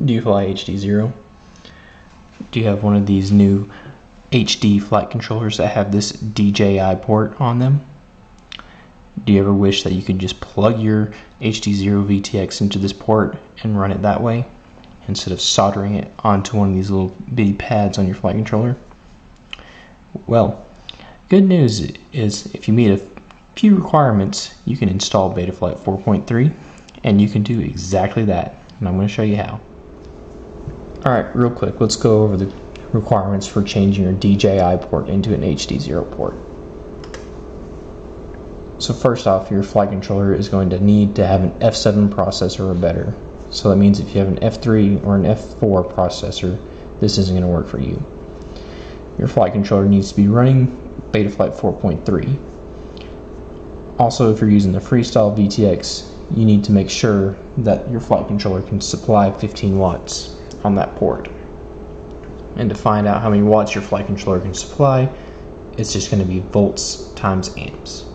Do you fly HD0? Do you have one of these new HD flight controllers that have this DJI port on them? Do you ever wish that you could just plug your HD0 VTX into this port and run it that way, instead of soldering it onto one of these little bitty pads on your flight controller? Well, good news is if you meet a few requirements, you can install Betaflight 4.3, and you can do exactly that, and I'm going to show you how. Alright, real quick, let's go over the requirements for changing your DJI port into an HD0 port. So first off, your flight controller is going to need to have an F7 processor or better. So that means if you have an F3 or an F4 processor, this isn't going to work for you. Your flight controller needs to be running Betaflight 4.3. Also, if you're using the Freestyle VTX, you need to make sure that your flight controller can supply 15 watts on that port. And to find out how many watts your flight controller can supply, it's just going to be volts times amps.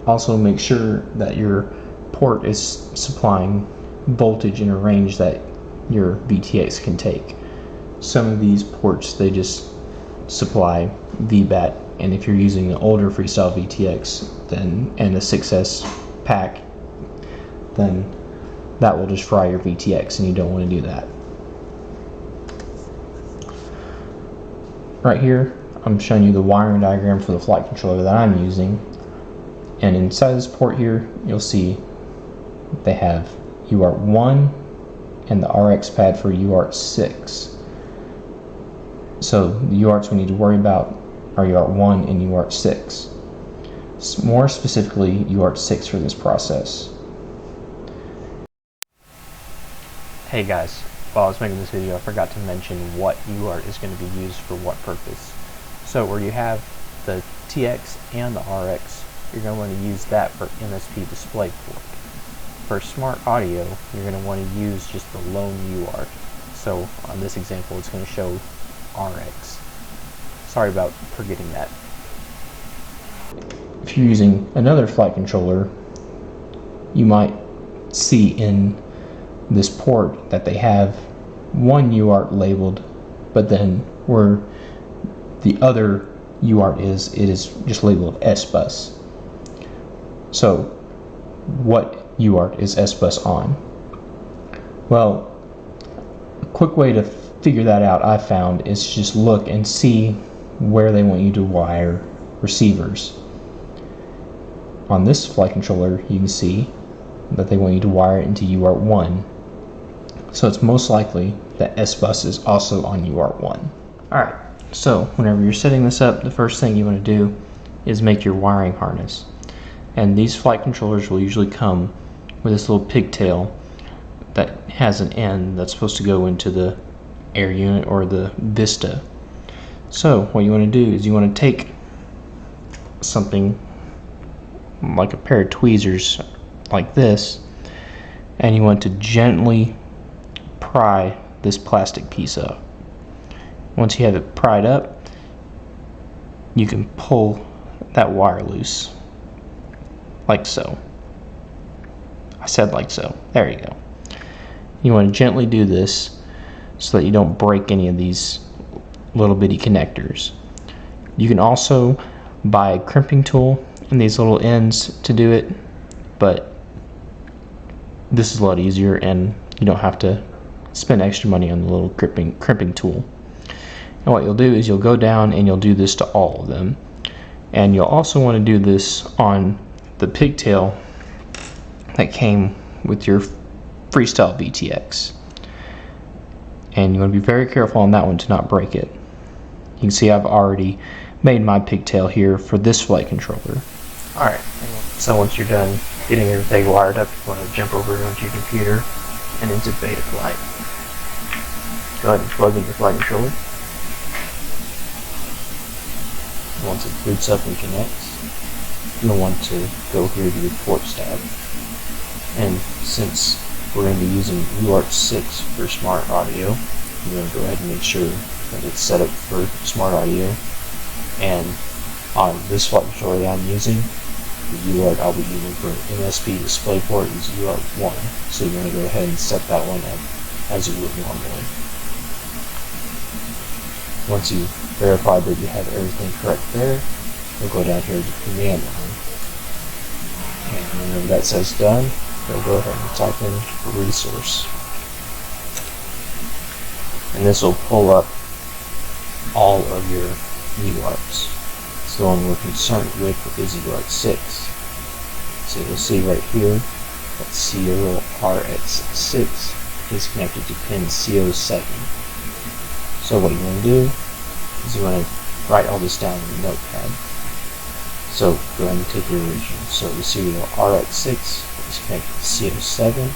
Also, make sure that your port is supplying voltage in a range that your VTX can take. Some of these ports, they just supply VBAT, and if you're using the older Freestyle VTX and the 6S pack, then that will just fry your VTX, and you don't want to do that. Right here, I'm showing you the wiring diagram for the flight controller that I'm using. And inside this port here, you'll see they have UART1 and the RX pad for UART6. So the UARTs we need to worry about are UART1 and UART6. More specifically, UART6 for this process. Hey guys, while I was making this video, I forgot to mention what UART is going to be used for what purpose. So where you have the TX and the RX, you're going to want to use that for MSP display port. For smart audio, you're going to want to use just the lone UART. So on this example, it's going to show RX. Sorry about forgetting that. If you're using another flight controller, you might see in this port that they have one UART labeled, but then where the other UART is, it is just labeled S-Bus. So what UART is S-Bus on? Well, a quick way to figure that out I found is just look and see where they want you to wire receivers. On this flight controller, you can see that they want you to wire it into UART1. So it's most likely that S-Bus is also on UART1. Alright, so whenever you're setting this up, the first thing you want to do is make your wiring harness. And these flight controllers will usually come with this little pigtail that has an end that's supposed to go into the air unit or the Vista. So what you want to do is you want to take something like a pair of tweezers like this, and you want to gently pry this plastic piece up. Once you have it pried up, you can pull that wire loose, like so. I said like so. There you go. You want to gently do this so that you don't break any of these little bitty connectors. You can also buy a crimping tool and these little ends to do it, but this is a lot easier and you don't have to spend extra money on the little crimping tool. And what you'll do is you'll go down and you'll do this to all of them. And you'll also want to do this on the pigtail that came with your Freestyle VTX. And you want to be very careful on that one to not break it. You can see I've already made my pigtail here for this flight controller. Alright, so once you're done getting everything wired up, you want to jump over onto your computer and into Betaflight. Go ahead and plug in your flight controller. Once it boots up and connects, you'll want to go here to your ports tab. And since we're going to be using UARTS6 for smart audio, I'm going to go ahead and make sure that it's set up for smart audio. And on this flight controller that I'm using, the UART I'll be using for MSP display port is UART1. So you're going to go ahead and set that one up as you would normally. Once you verify that you have everything correct there, you'll go down here to the command line. And whenever that says done, you'll go ahead and type in resource. And this will pull up all of your UARTS. So the one we're concerned with is UART 6. So you'll see right here that serial RX6 is connected to pin CO7. So what you want to do is you want to write all this down in the notepad. So go ahead and take your original. So the serial RX6 is connected to CO7,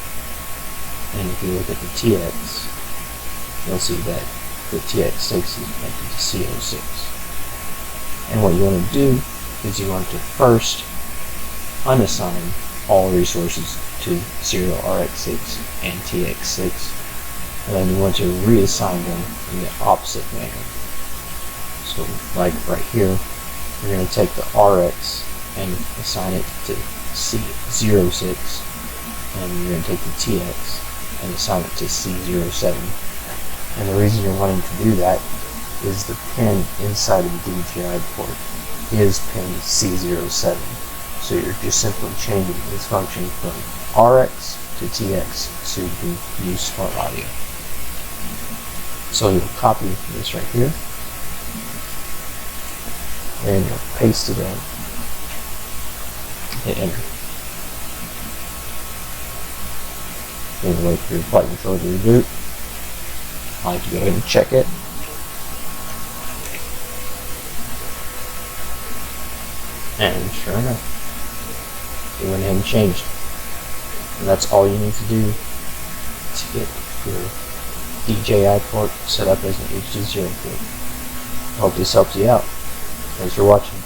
and if you look at the TX, you'll see that the TX6 is connected to CO6. And what you want to do is you want to first unassign all resources to serial RX6 and TX6, and then you want to reassign them in the opposite manner. So like right here, you're going to take the RX and assign it to C06, and you're going to take the TX and assign it to C07. And the reason you're wanting to do that is the pin inside of the DJI port is pin C07. So you're just simply changing this function from RX to TX so you can use smart audio. So you'll copy this right here, and you'll paste it in. Hit enter. Then wait for your flight controller to reboot. I like to go ahead and check it. And sure enough, it went ahead and changed. And that's all you need to do to get your DJI port set up as an HD0 port. I hope this helps you out. Thanks for watching.